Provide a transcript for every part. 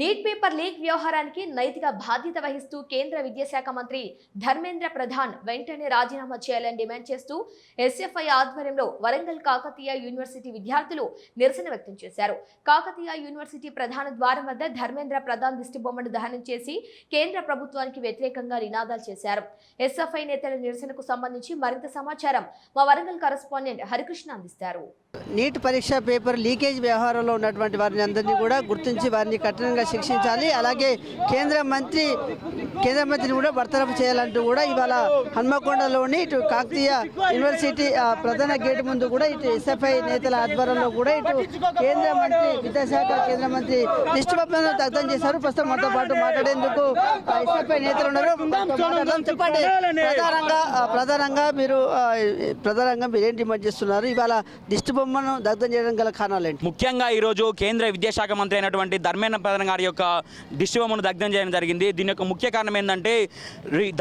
Neat paper leak వ్యవహారానికి నైతిక బాధ్యత వహిస్తూ కేంద్ర విద్యాశాఖ మంత్రి ధర్మేంద్ర ప్రధాన్ వెంటనే రాజీనామా చేయాలని డిమాండ్ చేస్తూ ఎస్ఎఫ్ఐ ఆధ్వర్యంలో వరంగల్ కాకతీయ యూనివర్సిటీ విద్యార్థులు నిరసన వ్యక్తం చేశారు. కాకతీయ యూనివర్సిటీ ప్రధాన ద్వారం వద్ద ధర్మేంద్ర ప్రధాన్ దిష్టిబొమ్మను దహనం చేసి కేంద్ర ప్రభుత్వానికి వ్యతిరేకంగా నినాదాలు చేశారు. ఎస్ఎఫ్ఐ నేతల నిరసనకు సంబంధించి మరింత సమాచారం మా వరంగల్ కరెస్పాండెంట్ హరికృష్ణ అందిస్తారు. నీట్ పరీక్ష పేపర్ లీకేజ్ వ్యవహారంలో ఉన్నటువంటి వారిని అందరినీ కూడా గుర్తించి వారిని కఠినంగా శిక్షించాలి. అలాగే కేంద్ర మంత్రిని కూడా బర్తరఫ్ చేయాలంటూ కూడా ఇవాళ హన్మకొండలోని ఇటు కాకతీయ యూనివర్సిటీ ప్రధాన గేటు ముందు కూడా ఇటు ఎస్ఎఫ్ఐ నేతల ఆధ్వర్యంలో కూడా ఇటు కేంద్ర మంత్రి విద్యాశాఖ కేంద్ర మంత్రి దిష్టిబొమ్మను దగ్ధం చేశారు. ప్రస్తుతం మనతో పాటు మాట్లాడేందుకు ఎస్ఎఫ్ఐ నేతలు ఉన్నారు. చెప్పండి, ప్రధానంగా మీరేం డిమాండ్ చేస్తున్నారు? ఇవాళ దిష్టిబొమ్మను దగ్ధం చేయడం గల కారణాలు ఏంటి? ముఖ్యంగా ఈరోజు కేంద్ర విద్యాశాఖ మంత్రి అయినటువంటి ధర్మేంద్ర ప్రధాన్ గారి యొక్క దిష్టిబొమ్మను దగ్ధం చేయడం జరిగింది. దీని యొక్క ముఖ్య కారణం ఏంటంటే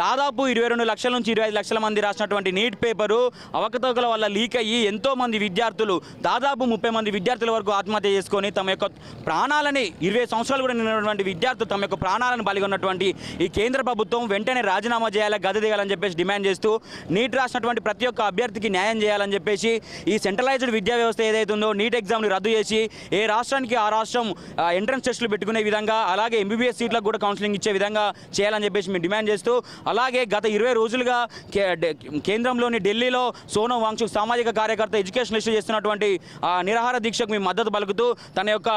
దాదాపు 22 లక్షల నుంచి 25 లక్షల మంది రాసినటువంటి నీట్ పేపరు అవకతవకల వల్ల లీక్ అయ్యి ఎంతో మంది విద్యార్థులు దాదాపు 30 మంది విద్యార్థుల వరకు ఆత్మహత్య చేసుకొని తమ యొక్క ప్రాణాలని 20 సంవత్సరాలు కూడా నిన్నటువంటి విద్యార్థులు తమ యొక్క ప్రాణాలను బలిగొన్నటువంటి ఈ కేంద్ర ప్రభుత్వం వెంటనే రాజీనామా చేయాలి, గద్దె దిగాలని చెప్పేసి డిమాండ్ చేస్తూ నీట్ రాసినటువంటి ప్రతి ఒక్క అభ్యర్థికి న్యాయం చేయాలని చెప్పేసి ఈ సెంట్రలైజ్డ్ విద్యా వ్యవస్థ ఏదైతుందో నీట్ ఎగ్జామ్ని రద్దు చేసి ఏ రాష్ట్రానికి ఆ రాష్ట్రం ఎంట్రన్స్ టెస్టులు పెట్టుకునే విధంగా అలాగే ఎంబీబీఎస్ సీట్లకు కూడా కౌన్సిలింగ్ ఇచ్చే విధంగా చేయాలని చెప్పేసి మేము డిమాండ్ చేస్తూ అలాగే గత 20 రోజులుగా కేంద్రంలోని ఢిల్లీలో సోనం వాంగ్చుక్ సామాజిక కార్యకర్త ఎడ్యుకేషనలిస్ట్ చేస్తున్నటువంటి నిరాహార దీక్షకు మేము మద్దతు పలుకుతూ తన యొక్క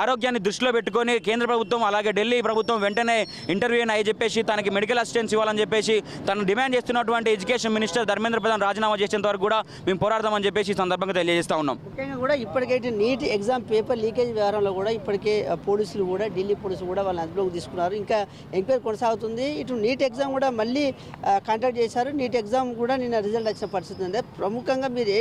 ఆరోగ్యాన్ని దృష్టిలో పెట్టుకొని కేంద్ర ప్రభుత్వం అలాగే ఢిల్లీ ప్రభుత్వం వెంటనే ఇంటర్వ్యూ అయ్యి చెప్పేసి తనకి మెడికల్ అసిస్టెన్స్ ఇవ్వాలని చెప్పేసి తను డిమాండ్ చేస్తున్నటువంటి ఎడ్యుకేషన్ మినిస్టర్ ధర్మేంద్ర ప్రధాన్ రాజీనామా చేసేంత వరకు కూడా మేము పోరాడదామని చెప్పేసి ఈ సందర్భంగా తెలియజేస్తా ఉన్నాం. ముఖ్యంగా కూడా ఇప్పటికైతే నీట్ ఎగ్జామ్ పేపర్ లీకేజ్ వ్యవహారంలో కూడా ఇప్పటికే పోలీసులు కూడా ఢిల్లీ పోలీసులు కూడా వాళ్ళని అదుపులోకి తీసుకున్నారు. ఇంకా ఎంక్వైరీ కొనసాగుతుంది. ఇటు నీట్ ఎగ్జామ్ కూడా మళ్ళీ కాంటాక్ట్ చేశారు. నీట్ ఎగ్జామ్ కూడా నిన్న రిజల్ట్ వచ్చిన పరిస్థితి ఉంది. ప్రముఖంగా మీరు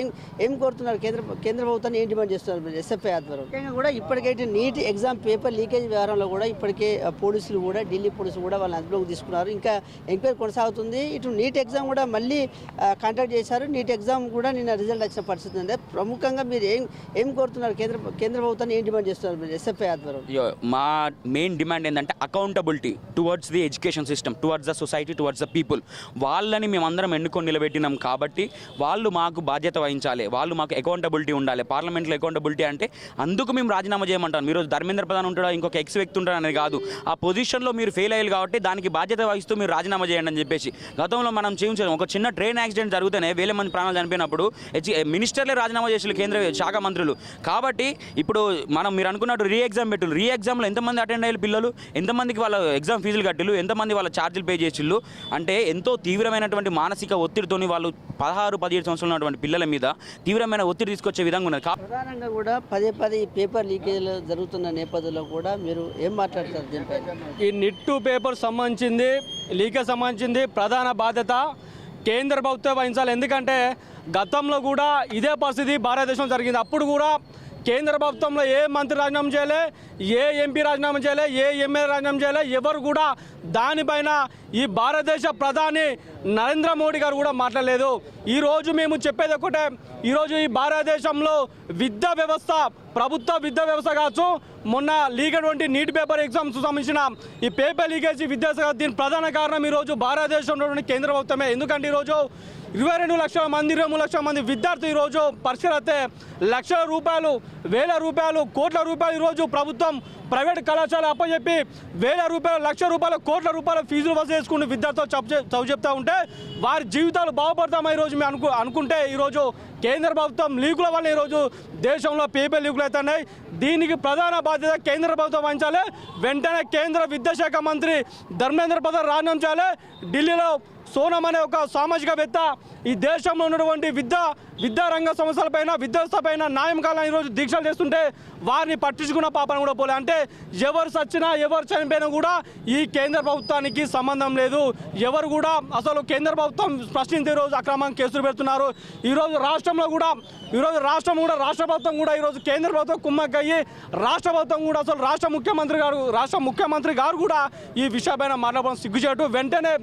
ఏం కోరుతున్నారు? కేంద్ర ప్రభుత్వాన్ని ఏం డిమాండ్ చేస్తున్నారు మీరు ఎస్ఎఫ్ఐ ఆధ్వర్యం? ముఖ్యంగా కూడా ఇప్పటికైతే నీట్ ఎగ్జామ్ పేపర్ లీకేజ్ వ్యవహారంలో కూడా ఇప్పటికే పోలీసులు కూడా ఢిల్లీ పోలీసులు కూడా వాళ్ళని అదుపులోకి తీసుకున్నారు. ఇంకా ఎంక్వైరీ కొనసాగుతుంది. ఇటు నీట్ ఎగ్జామ్ కూడా మళ్ళీ కాంటాక్ట్ చేశారు. నీట్ ఎగ్జామ్ కూడా నిన్న రిజల్ట్ వచ్చిన పరిస్థితి ఉంది. ప్రముఖంగా మీరు ఏం కోరుతున్నారు? కేంద్ర ప్రభుత్వాన్ని ఏం డిమాండ్ చేస్తున్నారు మీరు ఎస్ఎఫ్ఐ ఆధ్వర్యం? మా మెయిన్ డిమాండ్ ఏంటంటే accountability towards the education system, towards the society, towards the people. వాళ్ళని మేమందరం ఎన్నుకొని నిలబెట్టినాం కాబట్టి వాళ్ళు మాకు బాధ్యత వహించాలి, వాళ్ళు మాకు అకౌంటబిలిటీ ఉండాలి. పార్లమెంట్లో అకౌంటబిలిటీ అంటే అందుకు మేము రాజీనామా చేయమంటాం. మీరు ధర్మేంద్ర ప్రధాన్ ఉంటాడా ఇంకొక ఎక్స్ వ్యక్తి ఉంటాడు అనేది కాదు. ఆ పొజిషన్లో మీరు ఫెయిల్ అయ్యారు కాబట్టి దానికి బాధ్యత వహిస్తూ మీరు రాజీనామా చేయండి అని చెప్పేసి గతంలో మనం చేయించాం. ఒక చిన్న ట్రైన్ యాక్సిడెంట్ జరిగితేనే వేల మంది ప్రాణాలు చనిపోయినప్పుడు మినిస్టర్లే రాజీనామా చేసిన కేంద్ర శాఖ మంత్రులు. కాబట్టి ఇప్పుడు మీరు అనుకున్నట్టు రీ ఎగ్జామ్లో ఎంతమంది అటెండ్ అయ్యే పిల్లలు, ఎంతమందికి వాళ్ళ ఎగ్జామ్ ఫీజులు కట్టిళ్ళు, ఎంతమంది వాళ్ళ ఛార్జీలు పే చేసిళ్ళు అంటే ఎంతో తీవ్రమైనటువంటి మానసిక ఒత్తిడితోని వాళ్ళు 16-17 సంవత్సరాలు ఉన్నటువంటి పిల్లల మీద తీవ్రమైన ఒత్తిడి తీసుకొచ్చే విధంగా ఉన్నది. ప్రధానంగా కూడా పదే పేపర్ లీకేజ్ జరుగుతున్న నేపథ్యంలో కూడా మీరు ఏం మాట్లాడతారు దీనిపై? ఈ నిట్టు పేపర్ సంబంధించింది లీకేజ్ సంబంధించింది ప్రధాన బాధ్యత కేంద్ర ప్రభుత్వం వహించాలి. ఎందుకంటే గతంలో కూడా ఇదే పరిస్థితి భారతదేశంలో జరిగింది. అప్పుడు కూడా కేంద్ర ప్రభుత్వంలో ఏ మంత్రి రాజీనామా చేయలే, ఏ ఎంపీ రాజీనామా చేయలే, ఏ ఎమ్మెల్యే రాజీనామా చేయలే, ఎవరు కూడా దానిపైన ఈ భారతదేశ ప్రధాని నరేంద్ర మోడీ గారు కూడా మాట్లాడలేదు. ఈరోజు మేము చెప్పేది ఒకటే, ఈరోజు ఈ భారతదేశంలో విద్యా వ్యవస్థ, ప్రభుత్వ విద్యా వ్యవస్థ కావచ్చు, మొన్న లీకేటువంటి నీట్ పేపర్ ఎగ్జామ్స్ సంబంధించిన ఈ పేపర్ లీకేజ్ విద్యాశాఖ దీని ప్రధాన కారణం ఈరోజు భారతదేశంలో కేంద్ర ప్రభుత్వమే. ఎందుకంటే ఈరోజు 22 లక్షల మంది 23 లక్షల మంది విద్యార్థులు ఈరోజు పరీక్షలు అయితే లక్షల రూపాయలు, వేల రూపాయలు, కోట్ల రూపాయలు ఈరోజు ప్రభుత్వం ప్రైవేట్ కళాశాల అప్పచెప్పి వేల రూపాయలు, లక్ష రూపాయలు, కోట్ల రూపాయల ఫీజులు వసూలు చేసుకుని విద్యార్థులు చదువు చెప్తూ ఉంటే వారి జీవితాలు బాగుపడతామని ఈరోజు మేము అనుకుంటే ఈరోజు కేంద్ర ప్రభుత్వం లీకుల వల్ల ఈరోజు దేశంలో పేపర్ లీకులు అవుతున్నాయి. దీనికి ప్రధాన బాధ్యత కేంద్ర ప్రభుత్వం వహించాలి. వెంటనే కేంద్ర విద్యాశాఖ మంత్రి ధర్మేంద్ర ప్రధాన్ రాజీనామా చేయాలి. ఢిల్లీలో సోనం అనే ఒక సామాజికవేత్త ఈ దేశంలో ఉన్నటువంటి విద్యారంగ సమస్యలపైన, విద్యావస్థపైన న్యాయం కాలని ఈరోజు దీక్షలు చేస్తుంటే వారిని పట్టించుకున్న పాపన కూడా పోలే. అంటే ఎవరు చచ్చినా ఎవరు చనిపోయినా కూడా ఈ కేంద్ర ప్రభుత్వానికి సంబంధం లేదు. ఎవరు కూడా అసలు కేంద్ర ప్రభుత్వం ప్రశ్నించే ఈరోజు అక్రమంగా కేసులు పెడుతున్నారు. ఈరోజు రాష్ట్ర ప్రభుత్వం కూడా ఈరోజు కేంద్ర ప్రభుత్వం కుమ్మక్కయ్యి రాష్ట్ర ప్రభుత్వం కూడా అసలు రాష్ట్ర ముఖ్యమంత్రి గారు కూడా ఈ విషయపైన మాట్లాడడం సిగ్గుచేటు. వెంటనే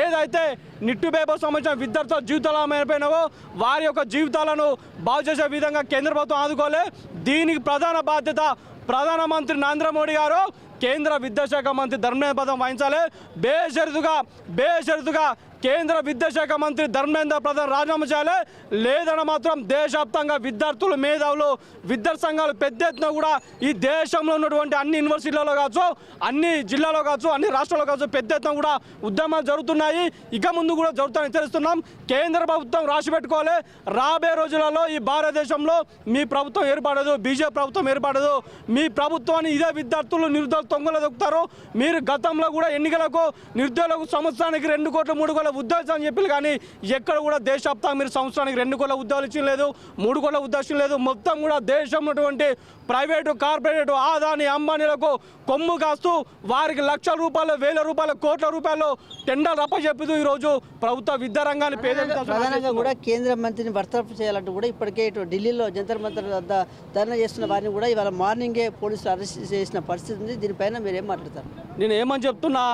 ఏదైతే నిట్టు పేపర్ సంబంధించిన విద్యార్థుల జీవితాలు అయిపోయినావో వారి యొక్క జీవితాలను బాగు చేసే విధంగా కేంద్ర ప్రభుత్వం ఆదుకోలే. దీనికి ప్రధాన బాధ్యత ప్రధానమంత్రి నరేంద్ర మోడీ గారు కేంద్ర విద్యాశాఖ మంత్రి ధర్మేంద్ర ప్రధాన్ వహించాలి. బేషరతుగా కేంద్ర విద్యాశాఖ మంత్రి ధర్మేంద్ర ప్రధాన్ రాజీనామా చేయాలి. లేదన్నా మాత్రం దేశవ్యాప్తంగా విద్యార్థులు, మేధావులు, విద్యార్థి సంఘాలు పెద్ద ఎత్తున కూడా ఈ దేశంలో ఉన్నటువంటి అన్ని యూనివర్సిటీలలో కావచ్చు, అన్ని జిల్లాలో కావచ్చు, అన్ని రాష్ట్రాల్లో కావచ్చు పెద్ద ఎత్తున కూడా ఉద్యమాలు జరుగుతున్నాయి. ఇక ముందు కూడా జరుగుతాయని తెలుస్తున్నాం. కేంద్ర ప్రభుత్వం రాసి పెట్టుకోవాలి. రాబోయే రోజులలో ఈ భారతదేశంలో మీ ప్రభుత్వం ఏర్పడదు, బీజేపీ ప్రభుత్వం ఏర్పడదు. మీ ప్రభుత్వాన్ని ఇదే విద్యార్థులు, నిరుద్యోగులు తొంగలు దొక్కుతారు. మీరు గతంలో కూడా ఎన్నికలకు నిరుద్యోగులకు సంవత్సరానికి 2 కోట్ల 3 కోట్ల ఉద్యోగాలు అని చెప్పి కానీ ఎక్కడ కూడా దేశవ్యాప్తంగా మీరు సంవత్సరానికి 2 కోట్ల ఉద్యోగాలు ఇచ్చిన లేదు, 3 కోట్ల ఉద్యోగం లేదు. మొత్తం కూడా దేశంలో ఉన్నటువంటి ప్రైవేటు, కార్పొరేటు, ఆదాని, అంబానీలకు కొమ్ము కాస్తూ వారికి లక్షల రూపాయలు, వేల రూపాయలు, కోట్ల రూపాయలు టెండర్లు అప్పచెప్పుతూ ఈరోజు ప్రభుత్వ విద్యారంగాన్ని ప్రధానంగా కూడా కేంద్ర మంత్రిని బర్తరఫ్ చేయాలంటూ కూడా ఇప్పటికే ఇటు ఢిల్లీలో జంతర్ మంతర్ వద్ద ధర్నా చేస్తున్న వారిని కూడా ఇవాళ మార్నింగే పోలీసులు అరెస్ట్ చేసిన పరిస్థితి ఉంది. దీనిపైన మీరు ఏం మాట్లాడతారు? నేను ఏమని చెప్తున్నా,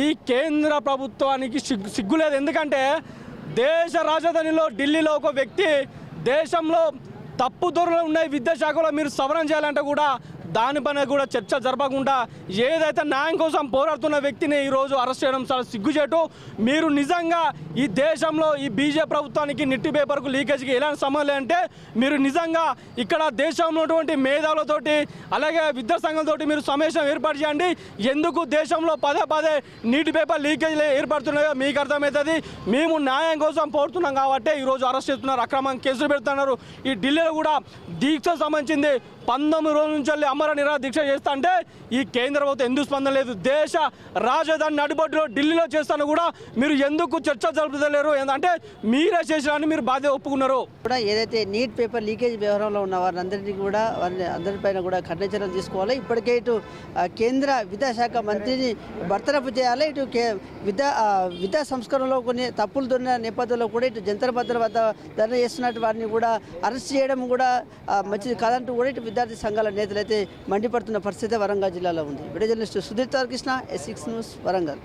ఈ కేంద్ర ప్రభుత్వానికి సిగ్గులేదు. ఎందుకంటే దేశ రాజధానిలో ఢిల్లీలో ఒక వ్యక్తి దేశంలో తప్పు ధోరణులు ఉన్నాయి విద్యాశాఖలో మీరు సవరణ చేయాలంటే కూడా దానిపైన కూడా చర్చ జరపకుండా ఏదైతే న్యాయం కోసం పోరాడుతున్న వ్యక్తిని ఈరోజు అరెస్ట్ చేయడం చాలా సిగ్గుచేటు. మీరు నిజంగా ఈ దేశంలో ఈ బీజేపీ ప్రభుత్వానికి నిట్టి పేపర్కు లీకేజ్కి ఎలాంటి సంబంధం లేదంటే మీరు నిజంగా ఇక్కడ దేశంలో ఉన్నటువంటి మేధావులతోటి అలాగే విద్యా సంఘంతోటి మీరు సమావేశం ఏర్పాటు చేయండి. ఎందుకు దేశంలో పదే నీటి పేపర్ లీకేజ్ ఏర్పడుతున్నాయో మీకు అర్థమవుతుంది. మేము న్యాయం కోసం పోరుతున్నాం కాబట్టి ఈరోజు అరెస్ట్ చేస్తున్నారు, అక్రమంగా కేసులు పెడుతున్నారు. ఈ ఢిల్లీలో కూడా దీక్షకు సంబంధించింది 19 రోజుల నుంచి అమర నిరాహార దీక్ష చేస్తా అంటే ఈ కేంద్ర ప్రభుత్వం ఎందుకు స్పందన లేదు? దేశ రాజధాని నడిబొడ్డులో ఢిల్లీలో చేస్తాను కూడా మీరు ఎందుకు చర్చ జరుపుతలేరు? ఏంటంటే మీరే చేసినా మీరు బాధ్యత ఒప్పుకున్నారు. కూడా ఏదైతే నీట్ పేపర్ లీకేజ్ వ్యవహారంలో ఉన్న వారందరినీ కూడా అందరిపైన కూడా కఠిన చర్యలు తీసుకోవాలి. ఇప్పటికే ఇటు కేంద్ర విద్యాశాఖ మంత్రిని బర్తరఫ్ చేయాలి. ఇటు విద్యా సంస్కరణలో కొన్ని తప్పులు దొరికిన నేపథ్యంలో కూడా ఇటు జంతర్ మంతర్ వద్ద ధర్నా చేస్తున్నట్టు వారిని కూడా అరెస్ట్ చేయడం కూడా మంచిది కాదంటూ కూడా ఇటు విద్యార్థి సంఘాల నేతలు అయితే మండిపడుతున్న పరిస్థితి వరంగల్ జిల్లాలో ఉంది. Video journalist Sudheer Krishna, S6 news, Warangal.